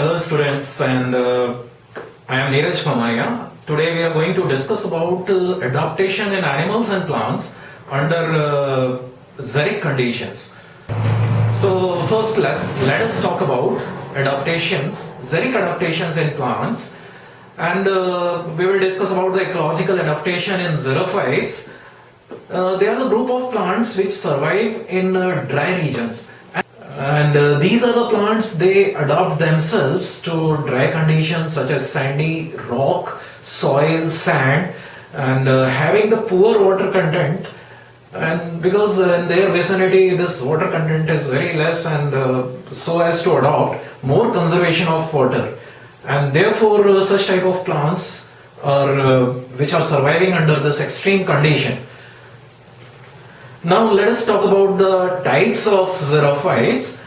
Hello students, and I am Neeraj Pamaya. Today we are going to discuss about adaptation in animals and plants under xeric conditions. So first let us talk about adaptations, xeric adaptations in plants, and we will discuss about the ecological adaptation in xerophytes. They are the group of plants which survive in dry regions. And these are the plants, they adapt themselves to dry conditions such as sandy rock, soil, sand, and having the poor water content. And because in their vicinity this water content is very less, and so as to adopt more conservation of water. And therefore such type of plants are which are surviving under this extreme condition. Now let us talk about the types of xerophytes.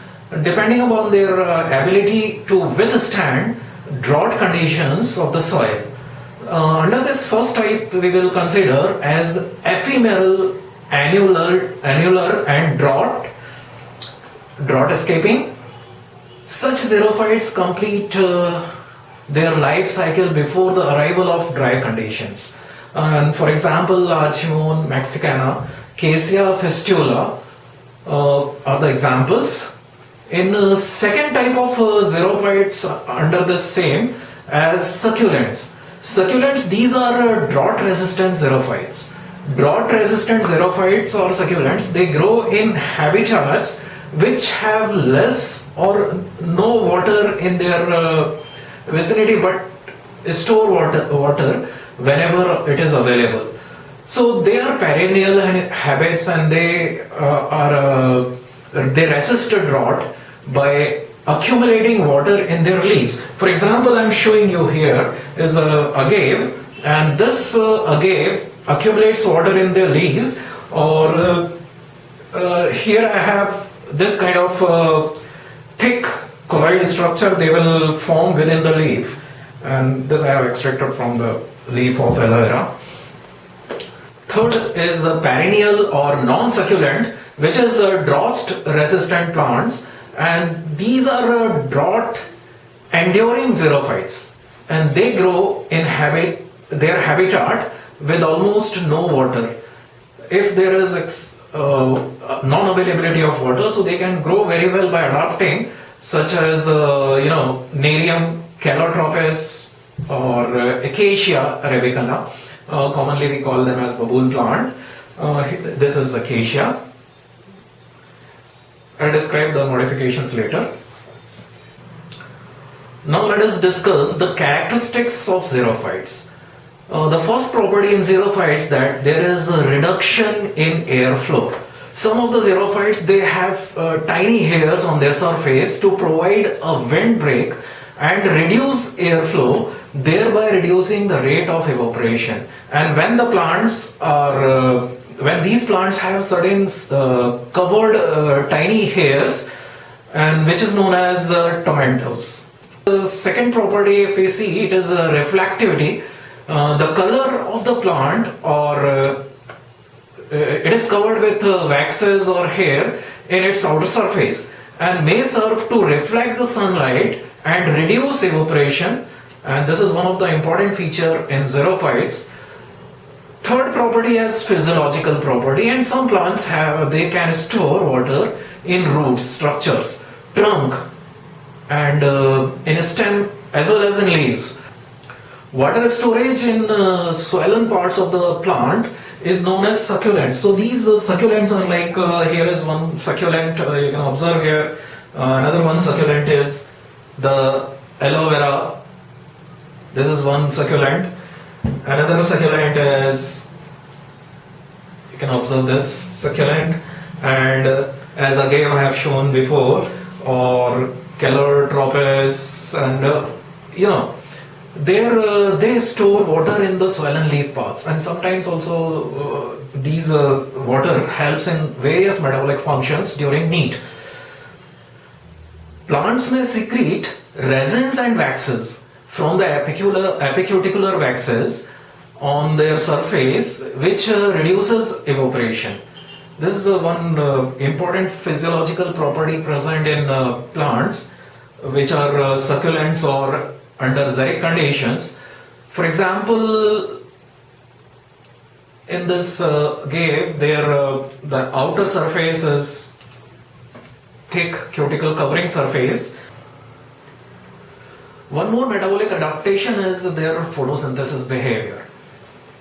Depending upon their ability to withstand drought conditions of the soil. Under this first type we will consider as ephemeral, annular and drought escaping. Such xerophytes complete their life cycle before the arrival of dry conditions. And for example, Archimon mexicana, Cassia fistula are the examples. In second type of xerophytes under the same as succulents. Succulents, these are drought resistant xerophytes. Drought resistant xerophytes or succulents, they grow in habitats which have less or no water in their vicinity, but store water whenever it is available. So they are perennial habits, and they resist a drought by accumulating water in their leaves. For example, I am showing you here is a agave, and this agave accumulates water in their leaves. Or here I have this kind of thick colloid structure they will form within the leaf, and this I have extracted from the leaf of aloe vera. Third is a perennial or non-succulent, which is drought-resistant plants, and these are drought enduring xerophytes, and they grow in their habitat with almost no water. If there is non-availability of water, so they can grow very well by adapting, such as Nerium calotropis or Acacia rebecana. Commonly we call them as baboon plant. This is acacia. I'll describe the modifications later. Now let us discuss the characteristics of xerophytes. The first property in xerophytes that there is a reduction in airflow. Some of the xerophytes, they have tiny hairs on their surface to provide a windbreak and reduce airflow, thereby reducing the rate of evaporation. And when the plants are when these plants have certain covered tiny hairs, and which is known as tomentos. The second property, if we see, it is reflectivity. The color of the plant, or it is covered with waxes or hair in its outer surface, and may serve to reflect the sunlight and reduce evaporation. And this is one of the important feature in xerophytes. Third property has physiological property, and some plants they can store water in roots, structures, trunk, and in stem as well as in leaves. Water storage in swollen parts of the plant is known as succulents. So these succulents are like, here is one succulent, you can observe here. Another one succulent is the aloe vera. This is one succulent. Another succulent is, you can observe this succulent, and as again I have shown before, or calotropis, and they store water in the swollen leaf parts, and sometimes also these water helps in various metabolic functions during need. Plants may secrete resins and waxes from the apicuticular waxes on their surface, which reduces evaporation. This is one important physiological property present in plants. which are succulents or under xeric conditions. For example, in this cave, the outer surface is thick cuticle covering surface. One more metabolic adaptation is their photosynthesis behavior.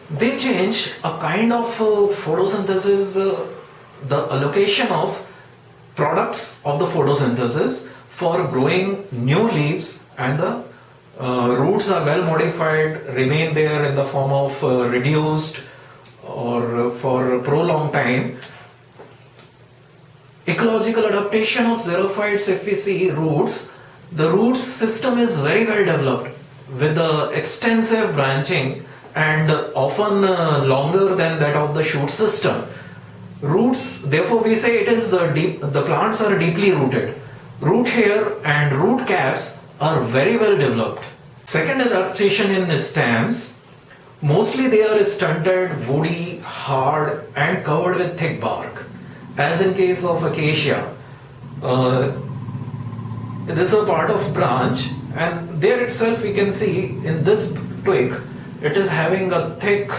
They change a kind of photosynthesis, the allocation of products of the photosynthesis for growing new leaves, and the roots are well modified, remain there in the form of reduced or for a prolonged time. Ecological adaptation of xerophytes, if we see roots, the root system is very well developed with extensive branching and often longer than that of the shoot system. Roots, therefore we say it is deep, the plants are deeply rooted. Root hair and root caps are very well developed. Second adaptation in stems, mostly they are stunted, woody, hard and covered with thick bark. As in case of acacia, this is a part of branch, and there itself we can see in this twig, it is having a thick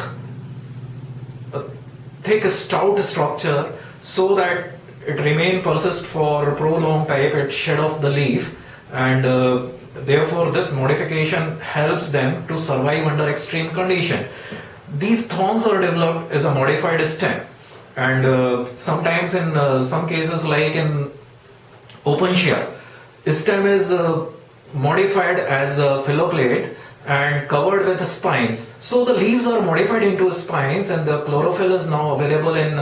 stout structure, so that it persist for prolonged time, it shed off the leaf, and therefore this modification helps them to survive under extreme condition. These thorns are developed as a modified stem, and sometimes in some cases like in opuntia, stem is modified as a phylloclade and covered with spines. So the leaves are modified into spines, and the chlorophyll is now available in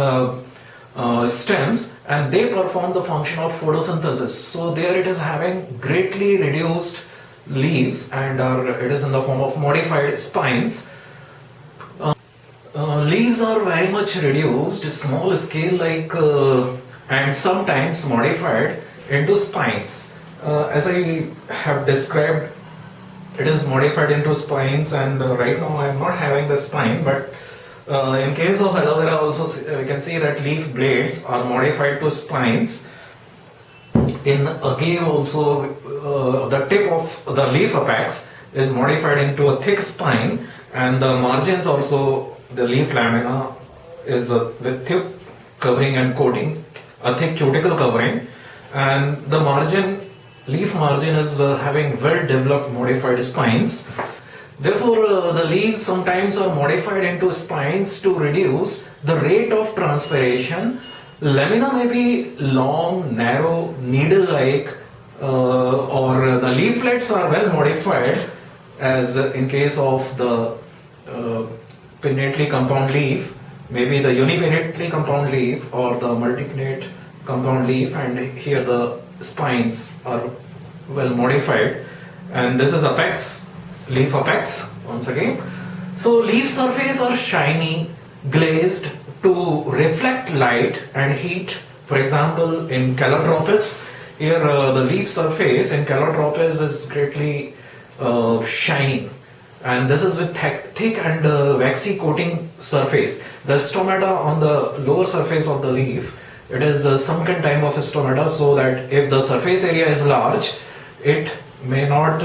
stems, and they perform the function of photosynthesis. So there it is having greatly reduced leaves, and it is in the form of modified spines. Leaves are very much reduced, small scale like, and sometimes modified into spines. As I have described, it is modified into spines, and right now I am not having the spine, but in case of aloe vera also we can see that leaf blades are modified to spines. In agave also the tip of the leaf apex is modified into a thick spine, and the margins also, the leaf lamina is with thick covering and coating, a thick cuticle covering, and the leaf margin is having well developed modified spines. Therefore, the leaves sometimes are modified into spines to reduce the rate of transpiration. Lamina may be long, narrow, needle-like, or the leaflets are well modified, as in case of the pinnately compound leaf, maybe the unipinnately compound leaf or the multipinnate compound leaf, and here the spines are well modified, and this is apex, leaf apex once again. So leaf surface are shiny, glazed to reflect light and heat. For example, in Calotropis, here the leaf surface in Calotropis is greatly shiny, and this is with thick and waxy coating surface. The stomata on the lower surface of the leaf, it is a sunken type of stomata, so that if the surface area is large, it may not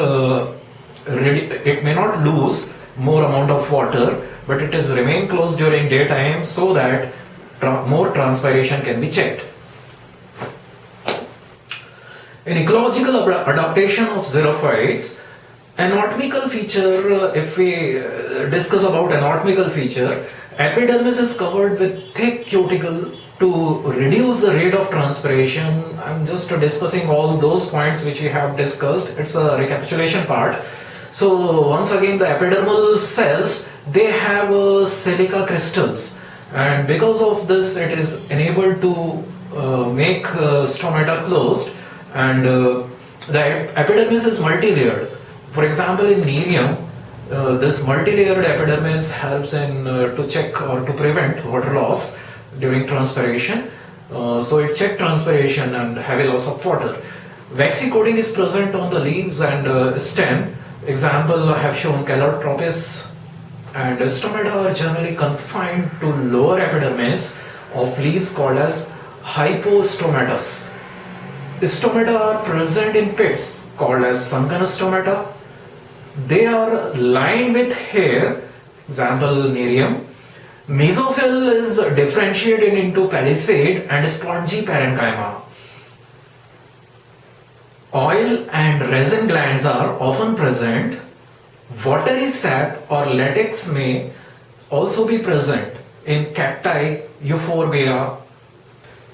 lose more amount of water, but it is remain closed during daytime, so that more transpiration can be checked. In ecological adaptation of xerophytes, anatomical feature, if we discuss about anatomical feature, epidermis is covered with thick cuticle to reduce the rate of transpiration. I'm just discussing all those points which we have discussed. It's a recapitulation part. So once again, the epidermal cells, they have silica crystals, and because of this it is enabled to make stomata closed, and the epidermis is multi-layered. For example, in Nerium, this multi-layered epidermis helps in to check or to prevent water loss during transpiration. So it checks transpiration and heavy loss of water. Waxy coating is present on the leaves and stem. Example I have shown Calotropis, and stomata are generally confined to lower epidermis of leaves called as hypostomatous. Stomata are present in pits called as sunken stomata. They are lined with hair, example Nerium. Mesophyll is differentiated into palisade and spongy parenchyma. Oil and resin glands are often present. Watery sap or latex may also be present in cacti, euphorbia.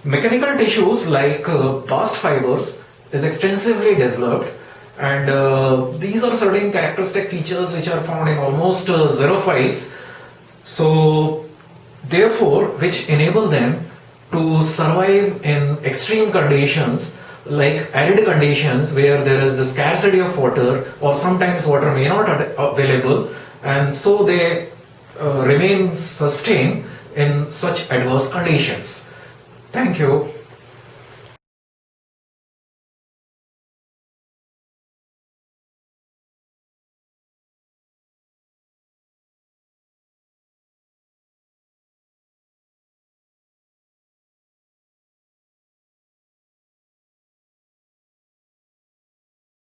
Mechanical tissues like bast fibers is extensively developed, and these are certain characteristic features which are found in almost xerophytes. So therefore, which enable them to survive in extreme conditions like arid conditions where there is a scarcity of water, or sometimes water may not available, and so they remain sustained in such adverse conditions. Thank you.